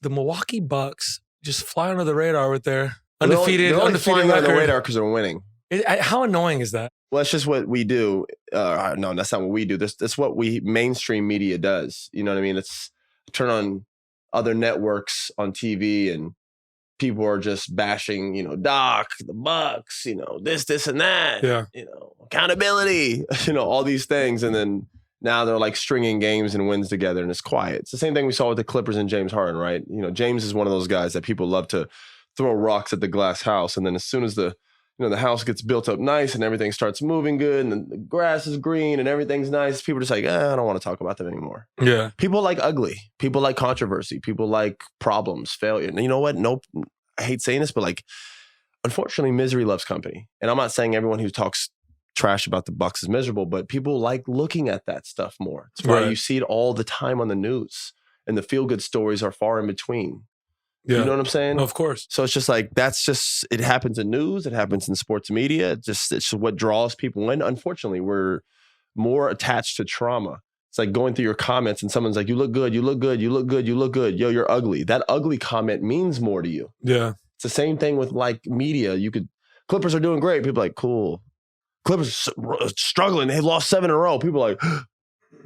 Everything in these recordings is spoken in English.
the Milwaukee Bucks just fly under the radar with their They're undefeated only flying record. under the radar because they're winning. How annoying is that? Well, that's just what we do. No, that's not what we do. That's what mainstream media does. You know what I mean? It's turn on other networks on TV and people are just bashing, Doc, the Bucks, this and that, accountability, all these things. And then now they're like stringing games and wins together and it's quiet. It's the same thing we saw with the Clippers and James Harden, right? James is one of those guys that people love to throw rocks at the glass house. And then as soon as the house gets built up nice and everything starts moving good and the grass is green and everything's nice, people are just like, I don't want to talk about them anymore. Yeah. People like ugly. People like controversy. People like problems, failure. And you know what? Nope. I hate saying this, but unfortunately, misery loves company. And I'm not saying everyone who talks trash about the Bucks is miserable, but people like looking at that stuff more. It's why you see it all the time on the news and the feel-good stories are far in between. Yeah. You know what I'm saying? Of course. So it's just it happens in news. It happens in sports media. It's what draws people in. Unfortunately, we're more attached to trauma. It's like going through your comments and someone's like, you look good, you look good, you look good, you look good. Yo, you're ugly. That ugly comment means more to you. Yeah. It's the same thing with media. Clippers are doing great. People are like, cool. Clippers are struggling. They lost 7 in a row. People are like,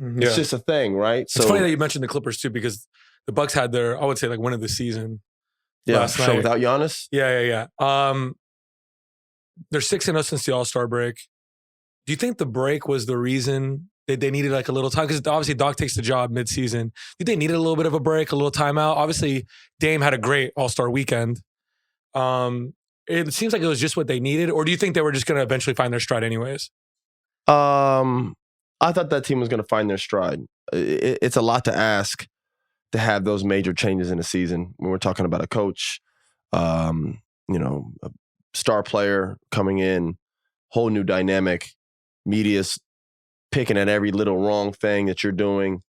it's just a thing, right? So it's funny that you mentioned the Clippers too, because the Bucks had their, I would say, win of the season. Yeah, last sure. night. Without Giannis? Yeah. They're 6-0 since the All-Star break. Do you think the break was the reason that they needed a little time? Because obviously Doc takes the job mid-season. Do you think they needed a little bit of a break, a little timeout? Obviously, Dame had a great All-Star weekend. It seems like it was just what they needed, or do you think they were just going to eventually find their stride anyways? I thought that team was going to find their stride. It's a lot to ask to have those major changes in a season when we're talking about a coach, a star player coming in, whole new dynamic, media's picking at every little wrong thing that you're doing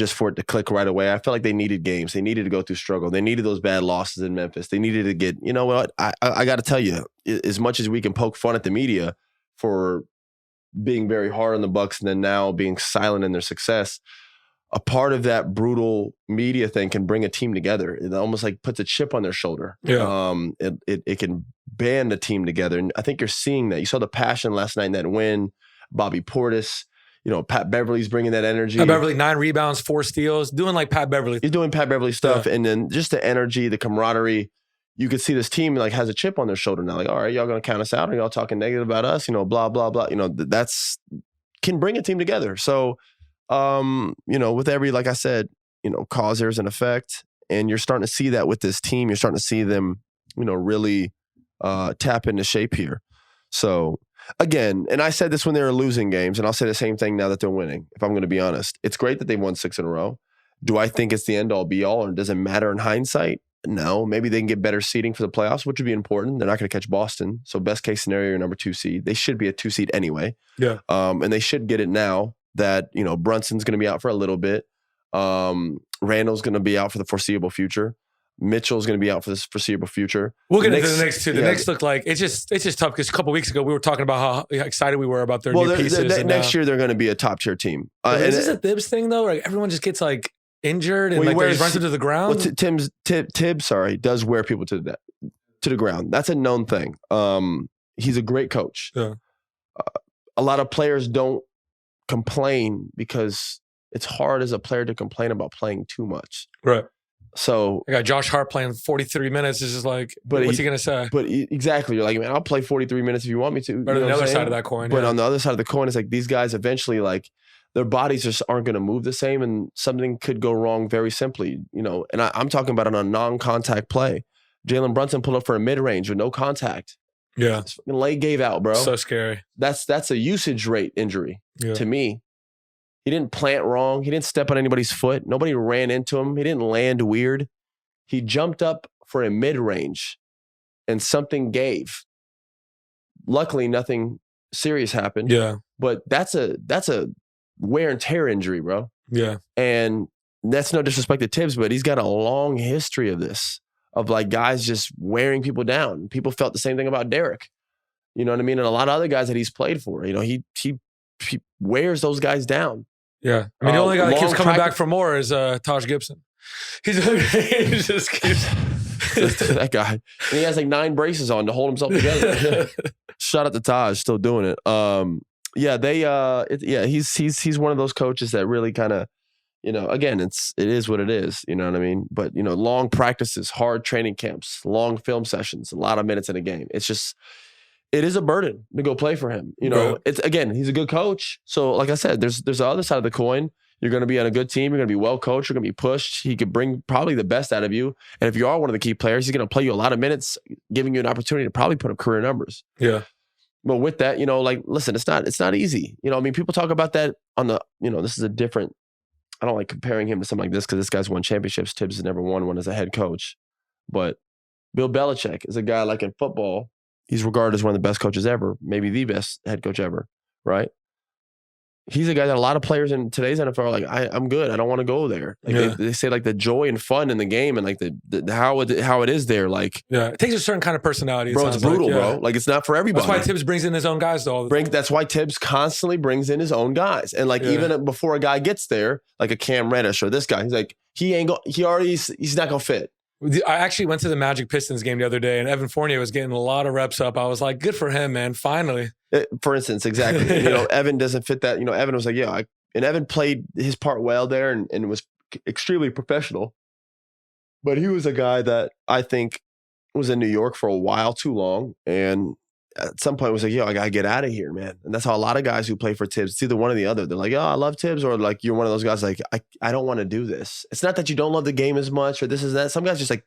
for it to click right away. I felt like they needed games. They needed to go through struggle. They needed those bad losses in Memphis. They needed to get, you know what? I got to tell you, as much as we can poke fun at the media for being very hard on the Bucks and then now being silent in their success, a part of that brutal media thing can bring a team together. It almost puts a chip on their shoulder. Yeah. It can band a team together. And I think you're seeing that. You saw the passion last night in that win. Bobby Portis, Pat Beverly's bringing that energy. Pat Beverly, 9 rebounds, 4 steals, doing like Pat Beverly. He's doing Pat Beverly stuff. Yeah. And then just the energy, the camaraderie, you could see this team has a chip on their shoulder now. All right, y'all going to count us out? Are y'all talking negative about us? Blah, blah, blah. That's can bring a team together. So, with every, like I said, cause, there's an effect. And you're starting to see that with this team. You're starting to see them, really tap into shape here. So, again, and I said this when they were losing games, and I'll say the same thing now that they're winning, if I'm going to be honest. It's great that they won 6 in a row. Do I think it's the end-all, be-all, or does it matter in hindsight? No. Maybe they can get better seeding for the playoffs, which would be important. They're not going to catch Boston. So best case scenario, you're number 2 seed. They should be a 2 seed anyway. Yeah. And they should get it now that, Brunson's going to be out for a little bit. Randall's going to be out for the foreseeable future. Mitchell's going to be out for this foreseeable future. We'll get into the Knicks too. The Knicks look like it's just tough because a couple weeks ago we were talking about how excited we were about their new pieces. Next year they're going to be a top tier team. Is this a Thibs thing though? Everyone just gets injured and he runs into the ground. Well, Tibbs, does wear people to the ground. That's a known thing. He's a great coach. Yeah. A lot of players don't complain because it's hard as a player to complain about playing too much. Right. So I got Josh Hart playing 43 minutes. It's just what's he going to say? But exactly. You're like, man, I'll play 43 minutes if you want me to. But on the other side of that coin. But on the other side of the coin, it's these guys eventually, their bodies just aren't going to move the same and something could go wrong very simply, and I'm talking about on a non-contact play. Jalen Brunson pulled up for a mid-range with no contact. Yeah. His leg gave out, bro. So scary. That's a usage rate injury to me. He didn't plant wrong. He didn't step on anybody's foot. Nobody ran into him. He didn't land weird. He jumped up for a mid-range and something gave. Luckily, nothing serious happened. Yeah. But that's a wear and tear injury, bro. Yeah. And that's no disrespect to Tibbs, but he's got a long history of this, of guys just wearing people down. People felt the same thing about Derek. You know what I mean? And a lot of other guys that he's played for, he wears those guys down. Yeah. I mean, the only guy that keeps coming back for more is Taj Gibson. He just keeps that guy. And he has like 9 braces on to hold himself together. Shout out to Taj, still doing it. He's one of those coaches that really kind of, again, it is what it is. You know what I mean? But long practices, hard training camps, long film sessions, a lot of minutes in a game. It's just, it is a burden to go play for him. Right. It's, again, he's a good coach. So like I said, there's the other side of the coin. You're going to be on a good team. You're going to be well coached. You're going to be pushed. He could bring probably the best out of you. And if you are one of the key players, he's going to play you a lot of minutes, giving you an opportunity to probably put up career numbers. Yeah. But with that, listen, it's not easy. People talk about that on the, this is a different, I don't like comparing him to something like this because this guy's won championships. Tibbs has never won one as a head coach. But Bill Belichick is a guy like in football, he's regarded as one of the best coaches ever, maybe the best head coach ever, right? He's a guy that a lot of players in today's NFL are like, I'm good. I don't want to go there. Like they say like the joy and fun in the game and like the how it is there. Like, it takes a certain kind of personality. Bro, it's brutal, bro. Like it's not for everybody. That's why Tibbs brings in his own guys though. That's why Tibbs constantly brings in his own guys. And like even before a guy gets there, like a Cam Reddish or this guy, he's like, he's not gonna fit. I actually went to the Magic Pistons game the other day and Evan Fournier was getting a lot of reps up. I was like, good for him, man. Finally. For instance, exactly. Evan doesn't fit that. Evan was like, and Evan played his part well there and was extremely professional. But he was a guy that I think was in New York for a while too long. And at some point was like, I got to get out of here, man. And that's how a lot of guys who play for Tibbs, it's either one or the other. They're like, I love Tibbs, or like you're one of those guys like, I don't want to do this. It's not that you don't love the game as much or this is that. Some guys just like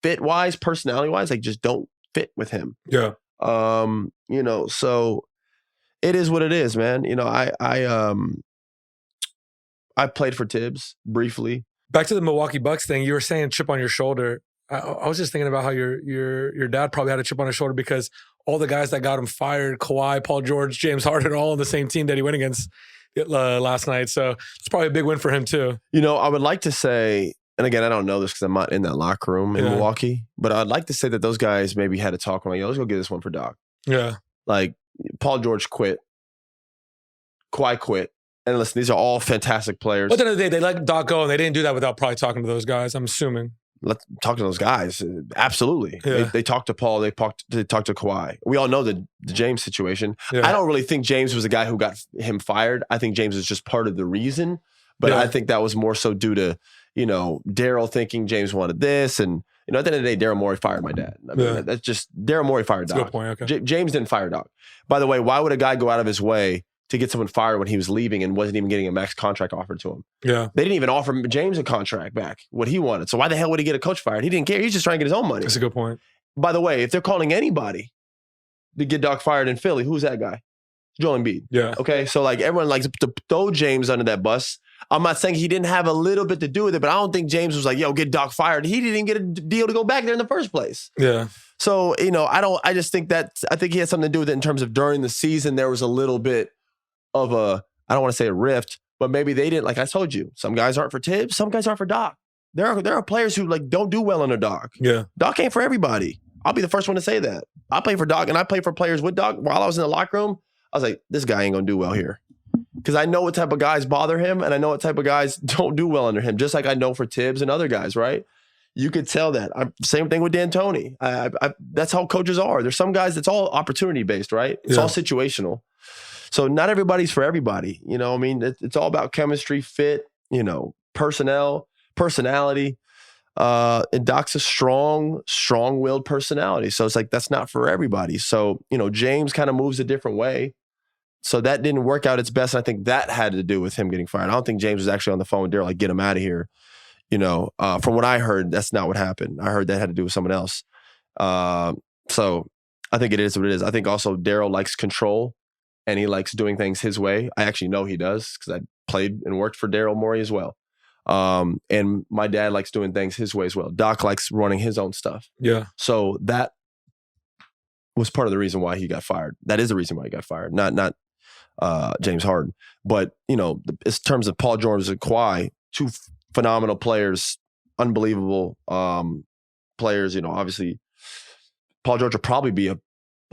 fit-wise, personality-wise, like just don't fit with him. Yeah. So it is what it is, man. I played for Tibbs briefly. Back to the Milwaukee Bucks thing, you were saying chip on your shoulder. I was just thinking about how your dad probably had a chip on his shoulder because all the guys that got him fired, Kawhi, Paul George, James Harden, all on the same team that he went against last night. So it's probably a big win for him too. I would like to say, and again, I don't know this because I'm not in that locker room in Milwaukee, but I'd like to say that those guys maybe had a talk like, let's go get this one for Doc. Yeah. Like Paul George quit. Kawhi quit. And listen, these are all fantastic players. But at the end of the day, they let Doc go and they didn't do that without probably talking to those guys, I'm assuming. Let's talk to those guys. Absolutely. Yeah. They talked to Paul. They talked to Kawhi. We all know the James situation. Yeah. I don't really think James was the guy who got him fired. I think James is just part of the reason. But I think that was more so due to, Daryl thinking James wanted this. And, at the end of the day, Daryl Morey fired my dad. I mean, that's just, Daryl Morey fired Doc. Good point, okay. James didn't fire Doc. By the way, why would a guy go out of his way to get someone fired when he was leaving and wasn't even getting a max contract offered to him? Yeah. They didn't even offer James a contract back, what he wanted. So why the hell would he get a coach fired? He didn't care. He's just trying to get his own money. That's a good point. By the way, if they're calling anybody to get Doc fired in Philly, who's that guy? Joel Embiid. Yeah. Okay, so like everyone likes to throw James under that bus. I'm not saying he didn't have a little bit to do with it, but I don't think James was like, get Doc fired. He didn't even get a deal to go back there in the first place. Yeah. So, I just think I think he had something to do with it in terms of during the season, there was a little bit of I don't want to say a rift, but maybe they didn't, like I told you, some guys aren't for Tibbs, some guys aren't for Doc. There are players who like don't do well under Doc. Yeah. Doc ain't for everybody. I'll be the first one to say that. I play for Doc and I play for players with Doc. While I was in the locker room, I was like, this guy ain't gonna do well here. Because I know what type of guys bother him and I know what type of guys don't do well under him, just like I know for Tibbs and other guys, right? You could tell that. Same thing with D'Antoni. That's how coaches are. There's some guys that's all opportunity based, right? It's all situational. So not everybody's for everybody. It's all about chemistry, fit, personnel, personality. And Doc's a strong-willed personality. So it's like, that's not for everybody. So, James kind of moves a different way. So that didn't work out its best. And I think that had to do with him getting fired. I don't think James was actually on the phone with Daryl, like, get him out of here. From what I heard, that's not what happened. I heard that had to do with someone else. So I think it is what it is. I think also Daryl likes control and he likes doing things his way. I actually know he does because I played and worked for Daryl Morey as well. And my dad likes doing things his way as well. Doc likes running his own stuff. Yeah. So that was part of the reason why he got fired. That is the reason why he got fired, not James Harden. But, in terms of Paul George and Kawhi, two phenomenal players, unbelievable players. Obviously, Paul George will probably be a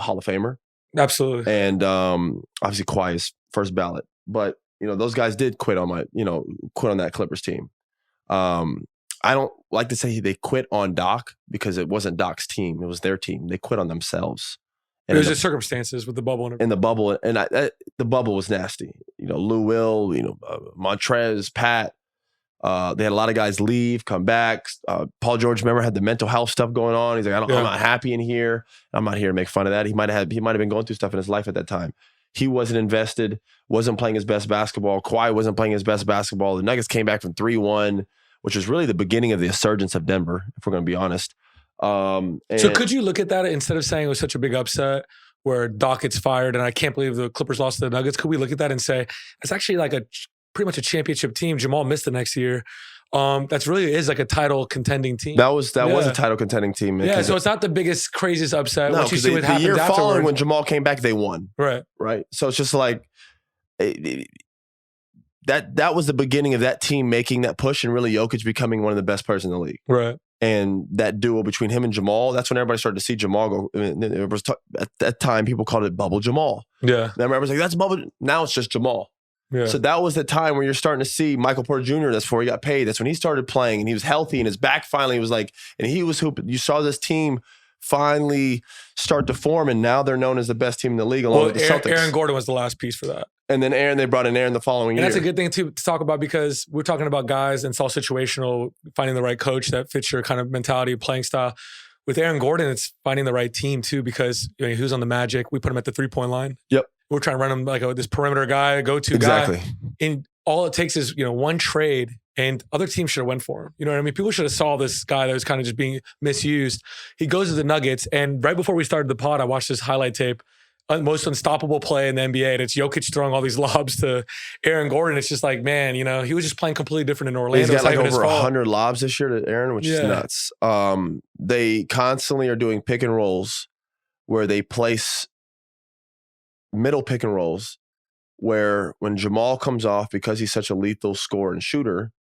Hall of Famer. Absolutely. And obviously Kawhi is first ballot. But, those guys did quit on that Clippers team. I I don't like to say they quit on Doc because it wasn't Doc's team. It was their team. They quit on themselves. And it was just circumstances with the bubble. And the bubble. And the bubble was nasty. Lou Will, Montrez, Pat. They had a lot of guys leave, come back. Paul George, remember, had the mental health stuff going on. He's like, I'm not happy in here. I'm not here to make fun of that. He might have been going through stuff in his life at that time. He wasn't invested, wasn't playing his best basketball. Kawhi wasn't playing his best basketball. The Nuggets came back from 3-1. Which was really the beginning of the resurgence of Denver, if we're going to be honest. So could you look at that instead of saying it was such a big upset where Doc gets fired and I can't believe the Clippers lost to the Nuggets? Could we look at that and say it's actually like pretty much a championship team? Jamal missed the next year. That's really is like a title contending team. That was a title contending team. Yeah, so it's not the biggest, craziest upset. No, once you see what happens the year afterward. following when Jamal came back, they won. Right. So it's just like that was the beginning of that team making that push and really Jokic becoming one of the best players in the league. Right. And that duo between him and Jamal, that's when everybody started to see Jamal go. At that time, people called it Bubble Jamal. Yeah. Then everybody's like, that's Bubble. Now it's just Jamal. Yeah. So that was the time where you're starting to see Michael Porter Jr. That's before he got paid. That's when he started playing and he was healthy and his back finally was like, and he was hooping. You saw this team finally start to form, and now they're known as the best team in the league along with the Celtics. Aaron Gordon was the last piece for that. And then they brought in Aaron the following year. And that's a good thing to talk about because we're talking about guys and it's all situational, finding the right coach that fits your kind of mentality, playing style. With Aaron Gordon, it's finding the right team too because he was on the Magic. We put him at the 3-point line. Yep. We're trying to run him like this perimeter guy, go-to guy. And all it takes is, one trade and other teams should have went for him. You know what I mean? People should have saw this guy that was kind of just being misused. He goes to the Nuggets and right before we started the pod, I watched this highlight tape. Most unstoppable play in the NBA, and it's Jokic throwing all these lobs to Aaron Gordon. It's just like, man, he was just playing completely different in Orlando. He's got like over 100 lobs this year to Aaron, which is nuts. They constantly are doing pick and rolls where they place middle pick and rolls where when Jamal comes off, because he's such a lethal scorer and shooter,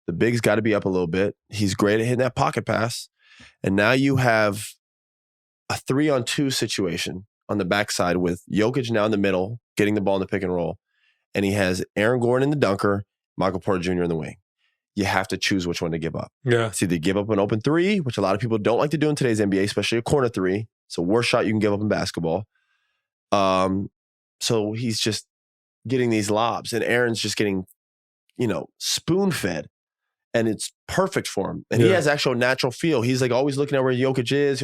the big's got to be up a little bit. He's great at hitting that pocket pass. And now you have a 3-on-2 situation on the backside with Jokic now in the middle, getting the ball in the pick and roll. And he has Aaron Gordon in the dunker, Michael Porter Jr. in the wing. You have to choose which one to give up. Yeah. It's either give up an open three, which a lot of people don't like to do in today's NBA, especially a corner three. It's the worst shot you can give up in basketball. So he's just getting these lobs and Aaron's just getting, spoon-fed. And it's perfect for him. And he has actual natural feel. He's like always looking at where Jokic is.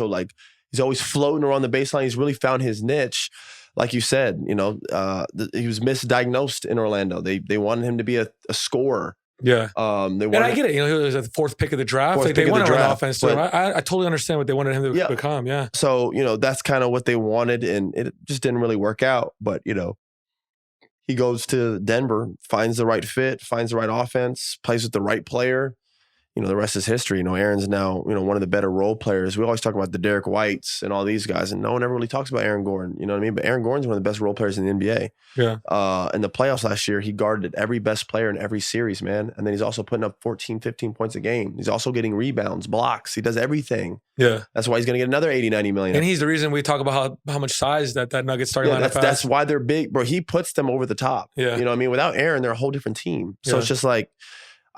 He's always floating around the baseline. He's really found his niche. Like you said, he was misdiagnosed in Orlando. They wanted him to be a scorer. Yeah. And I get it. He was the 4th pick of the draft. They wanted to run offense to him. I totally understand what they wanted him to become. Yeah. So, that's kind of what they wanted. And it just didn't really work out. But, he goes to Denver, finds the right fit, finds the right offense, plays with the right player. The rest is history. Aaron's now, one of the better role players. We always talk about the Derek Whites and all these guys, and no one ever really talks about Aaron Gordon. You know what I mean? But Aaron Gordon's one of the best role players in the NBA. Yeah. In the playoffs last year, he guarded every best player in every series, man. And then he's also putting up 14, 15 points a game. He's also getting rebounds, blocks. He does everything. Yeah. That's why he's going to get another 80, 90 million. And he's the reason we talk about how much size that Nuggets starting lineup has. That's why they're big, bro. He puts them over the top. Yeah. You know what I mean? Without Aaron, they're a whole different team. So it's just like,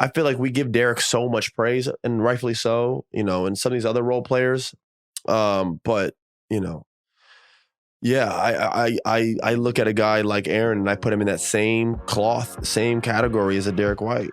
I feel like we give Derek so much praise, and rightfully so, and some of these other role players. But, I look at a guy like Aaron and I put him in that same category as a Derek White.